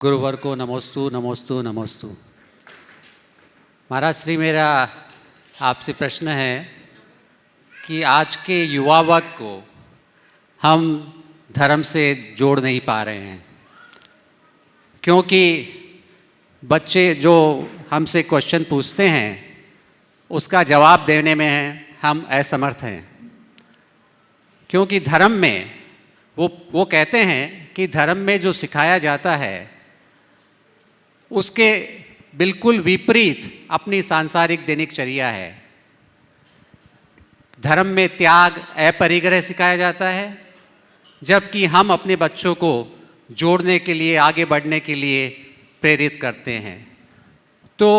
गुरुवर को नमोस्तु नमोस्तु नमोस्तु। महाराज श्री, मेरा आपसे प्रश्न है कि आज के युवा वर्ग को हम धर्म से जोड़ नहीं पा रहे हैं, क्योंकि बच्चे जो हमसे क्वेश्चन पूछते हैं उसका जवाब देने में हम असमर्थ हैं। क्योंकि धर्म में वो कहते हैं कि धर्म में जो सिखाया जाता है उसके बिल्कुल विपरीत अपनी सांसारिक दिनचर्या है। धर्म में त्याग, अपरिग्रह सिखाया जाता है, जबकि हम अपने बच्चों को जोड़ने के लिए, आगे बढ़ने के लिए प्रेरित करते हैं। तो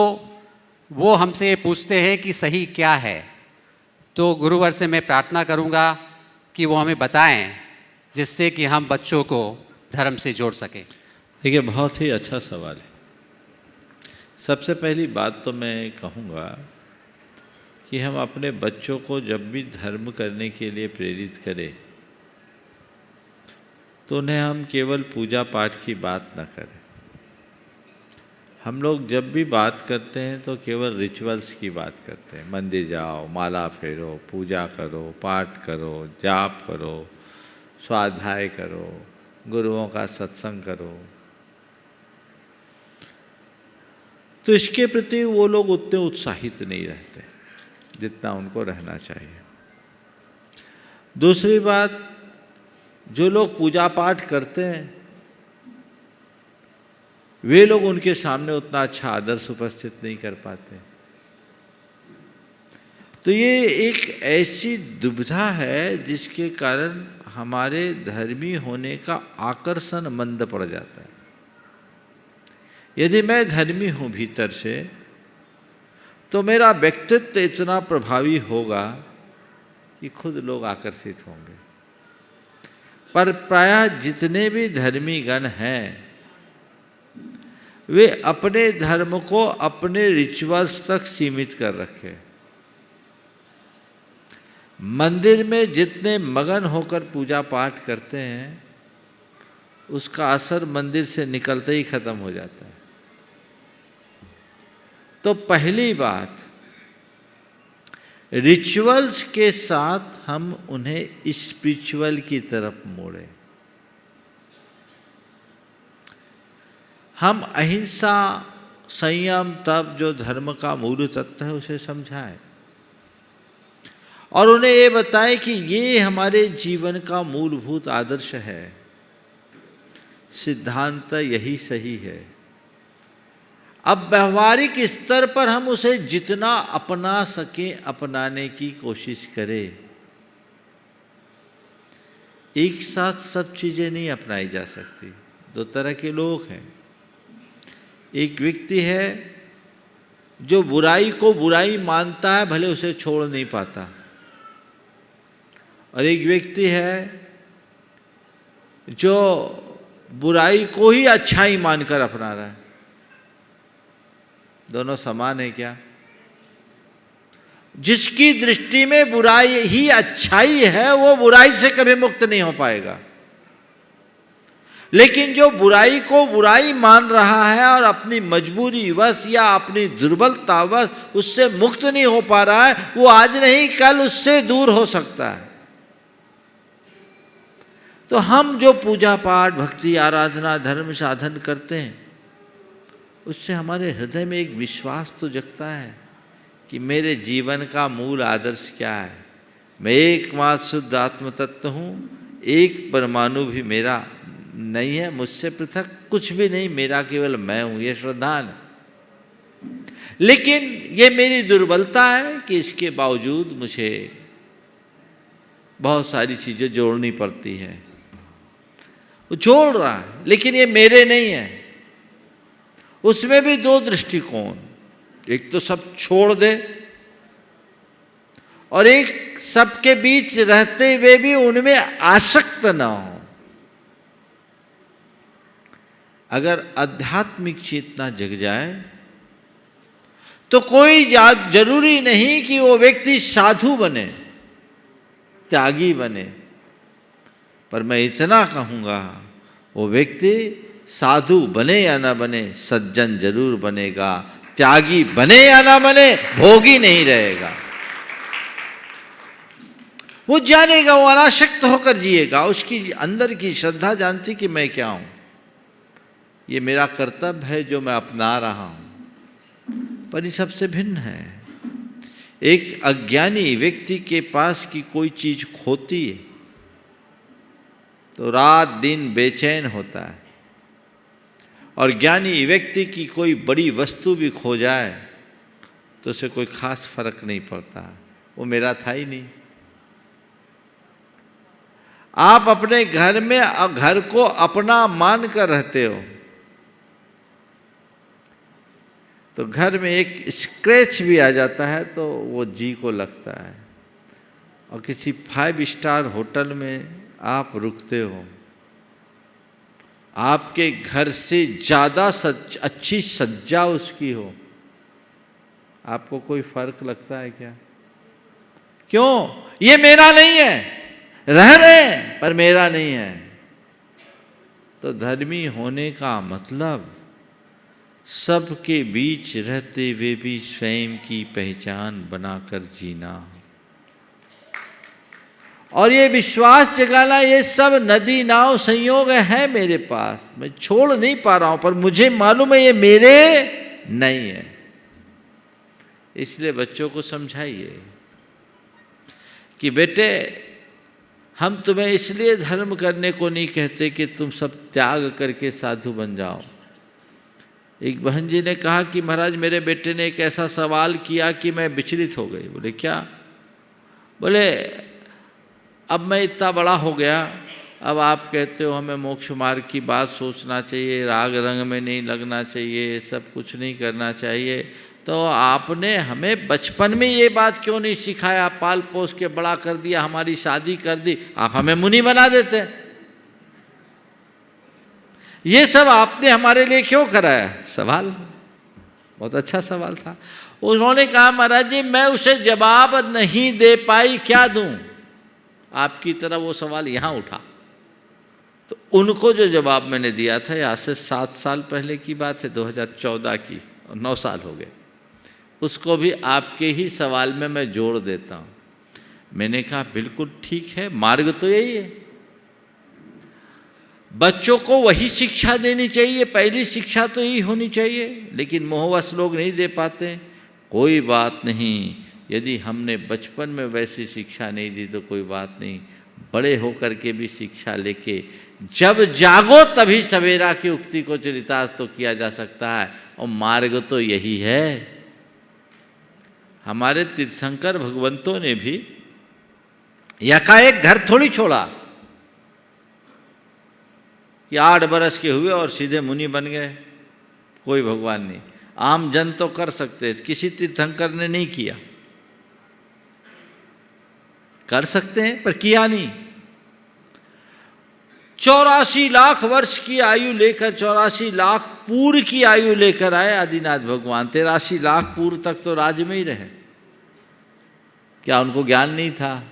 वो हमसे ये पूछते हैं कि सही क्या है। तो गुरुवर से मैं प्रार्थना करूंगा कि वो हमें बताएं, जिससे कि हम बच्चों को धर्म से जोड़ सकें। देखिए, बहुत ही अच्छा सवाल है। सबसे पहली बात तो मैं कहूँगा कि हम अपने बच्चों को जब भी धर्म करने के लिए प्रेरित करें तो उन्हें हम केवल पूजा पाठ की बात न करें। हम लोग जब भी बात करते हैं तो केवल रिचुअल्स की बात करते हैं। मंदिर जाओ, माला फेरो, पूजा करो, पाठ करो, जाप करो, स्वाध्याय करो, गुरुओं का सत्संग करो। तो इसके प्रति वो लोग उतने उत्साहित नहीं रहते जितना उनको रहना चाहिए। दूसरी बात, जो लोग पूजा पाठ करते हैं वे लोग उनके सामने उतना अच्छा आदर्श उपस्थित नहीं कर पाते। तो ये एक ऐसी दुविधा है जिसके कारण हमारे धर्मी होने का आकर्षण मंद पड़ जाता है। यदि मैं धर्मी हूँ भीतर से तो मेरा व्यक्तित्व इतना प्रभावी होगा कि खुद लोग आकर्षित होंगे। पर प्रायः जितने भी धर्मी गण हैं वे अपने धर्म को अपने रिचुअल्स तक सीमित कर रखे। मंदिर में जितने मगन होकर पूजा पाठ करते हैं उसका असर मंदिर से निकलते ही खत्म हो जाता है। तो पहली बात, रिचुअल्स के साथ हम उन्हें स्पिरिचुअल की तरफ मोड़ें। हम अहिंसा, संयम, तप जो धर्म का मूल तत्व है उसे समझाएं और उन्हें ये बताएं कि ये हमारे जीवन का मूलभूत आदर्श है, सिद्धांत यही सही है। अब व्यवहारिक स्तर पर हम उसे जितना अपना सकें अपनाने की कोशिश करें। एक साथ सब चीजें नहीं अपनाई जा सकती। दो तरह के लोग हैं। एक व्यक्ति है जो बुराई को बुराई मानता है, भले उसे छोड़ नहीं पाता, और एक व्यक्ति है जो बुराई को ही अच्छाई मानकर अपना रहा है। दोनों समान है क्या? जिसकी दृष्टि में बुराई ही अच्छाई है वो बुराई से कभी मुक्त नहीं हो पाएगा। लेकिन जो बुराई को बुराई मान रहा है और अपनी मजबूरी वश या अपनी दुर्बलता वश उससे मुक्त नहीं हो पा रहा है, वो आज नहीं कल उससे दूर हो सकता है। तो हम जो पूजा पाठ, भक्ति, आराधना, धर्म साधन करते हैं उससे हमारे हृदय में एक विश्वास तो जगता है कि मेरे जीवन का मूल आदर्श क्या है। मैं एकमात्र शुद्ध आत्म तत्व हूँ, एक परमाणु भी मेरा नहीं है, मुझसे पृथक कुछ भी नहीं, मेरा केवल मैं हूँ, ये श्रद्धान है। लेकिन ये मेरी दुर्बलता है कि इसके बावजूद मुझे बहुत सारी चीज़ें जोड़नी पड़ती हैं। वो जोड़ रहा है लेकिन ये मेरे नहीं है। उसमें भी दो दृष्टिकोण, एक तो सब छोड़ दे और एक सबके बीच रहते हुए भी उनमें आसक्त ना हो। अगर आध्यात्मिक चेतना जग जाए तो कोई जरूरी नहीं कि वो व्यक्ति साधु बने, त्यागी बने, पर मैं इतना कहूँगा वो व्यक्ति साधु बने या ना बने, सज्जन जरूर बनेगा। त्यागी बने या ना बने, भोगी नहीं रहेगा। वो जानेगा, वो अनासक्त होकर जिएगा। उसकी अंदर की श्रद्धा जानती कि मैं क्या हूं, ये मेरा कर्तव्य है जो मैं अपना रहा हूं। पर ये सबसे भिन्न है। एक अज्ञानी व्यक्ति के पास की कोई चीज खोती है तो रात दिन बेचैन होता है, और ज्ञानी व्यक्ति की कोई बड़ी वस्तु भी खो जाए तो उसे कोई खास फर्क नहीं पड़ता, वो मेरा था ही नहीं। आप अपने घर में घर को अपना मान कर रहते हो तो घर में एक स्क्रैच भी आ जाता है तो वो जी को लगता है। और किसी 5 स्टार होटल में आप रुकते हो, आपके घर से ज़्यादा अच्छी सज्जा उसकी हो, आपको कोई फर्क लगता है क्या? क्यों? ये मेरा नहीं है, रह रहे हैं पर मेरा नहीं है। तो धर्मी होने का मतलब सबके बीच रहते हुए भी स्वयं की पहचान बनाकर जीना, और ये विश्वास जगाना, ये सब नदी नाव संयोग है मेरे पास, मैं छोड़ नहीं पा रहा हूं, पर मुझे मालूम है ये मेरे नहीं है। इसलिए बच्चों को समझाइए कि बेटे, हम तुम्हें इसलिए धर्म करने को नहीं कहते कि तुम सब त्याग करके साधु बन जाओ। एक बहन जी ने कहा कि महाराज मेरे बेटे ने एक ऐसा सवाल किया कि मैं विचलित हो गई। बोले क्या? बोले अब मैं इतना बड़ा हो गया, अब आप कहते हो हमें मोक्ष मार्ग की बात सोचना चाहिए, राग रंग में नहीं लगना चाहिए, सब कुछ नहीं करना चाहिए, तो आपने हमें बचपन में ये बात क्यों नहीं सिखाया? पाल पोस के बड़ा कर दिया, हमारी शादी कर दी, आप हमें मुनि बना देते। ये सब आपने हमारे लिए क्यों कराया? सवाल बहुत अच्छा सवाल था। उन्होंने कहा महाराज जी मैं उसे जवाब नहीं दे पाई, क्या दूं? आपकी तरह वो सवाल यहाँ उठा तो उनको जो जवाब मैंने दिया था, आज से 7 साल पहले की बात है, 2014 की, और 9 साल हो गए, उसको भी आपके ही सवाल में मैं जोड़ देता हूँ। मैंने कहा बिल्कुल ठीक है, मार्ग तो यही है, बच्चों को वही शिक्षा देनी चाहिए, पहली शिक्षा तो यही होनी चाहिए, लेकिन मोहवश लोग नहीं दे पाते। कोई बात नहीं, यदि हमने बचपन में वैसी शिक्षा नहीं दी तो कोई बात नहीं, बड़े होकर के भी शिक्षा लेके जब जागो तभी सवेरा की उक्ति को चरितार्थ तो किया जा सकता है, और मार्ग तो यही है। हमारे तीर्थंकर भगवंतों ने भी एकाएक घर थोड़ी छोड़ा कि 8 बरस के हुए और सीधे मुनि बन गए, कोई भगवान नहीं। आम जन तो कर सकते, किसी तीर्थंकर ने नहीं किया, कर सकते हैं पर किया नहीं। 84 लाख वर्ष की आयु लेकर, 84 लाख पूर्व की आयु लेकर आए आदिनाथ भगवान। 83 लाख पूर्व तक तो राज्य में ही रहे। क्या उनको ज्ञान नहीं था?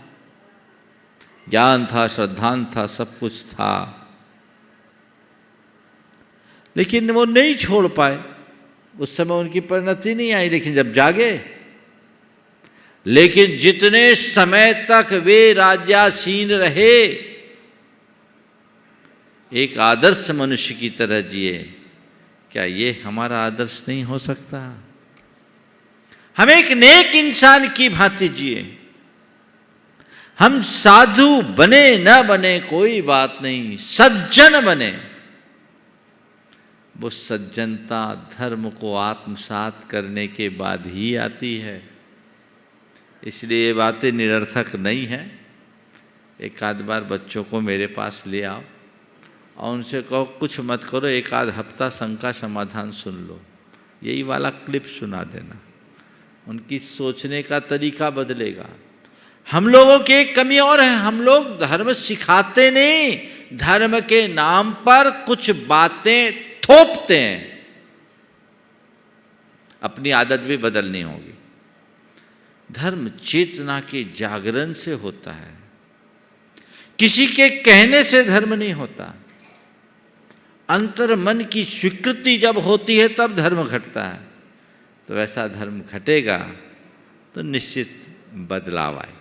ज्ञान था, श्रद्धान था, सब कुछ था, लेकिन वो नहीं छोड़ पाए। उस समय उनकी परिणति नहीं आई, लेकिन जब जागे, लेकिन जितने समय तक वे राज्यासीन रहे एक आदर्श मनुष्य की तरह जिए। क्या ये हमारा आदर्श नहीं हो सकता? हम एक नेक इंसान की भांति जिए। हम साधु बने न बने कोई बात नहीं, सज्जन बने। वो सज्जनता धर्म को आत्मसात करने के बाद ही आती है। इसलिए ये बातें निरर्थक नहीं हैं। एक आध बार बच्चों को मेरे पास ले आओ और उनसे कहो कुछ मत करो, एक आध हफ्ता शंका समाधान सुन लो, यही वाला क्लिप सुना देना, उनकी सोचने का तरीका बदलेगा। हम लोगों की एक कमी और है, हम लोग धर्म सिखाते नहीं, धर्म के नाम पर कुछ बातें थोपते हैं। अपनी आदत भी बदलनी होगी। धर्म चेतना के जागरण से होता है, किसी के कहने से धर्म नहीं होता। अंतर मन की स्वीकृति जब होती है तब धर्म घटता है। तो वैसा धर्म घटेगा तो निश्चित बदलाव आए।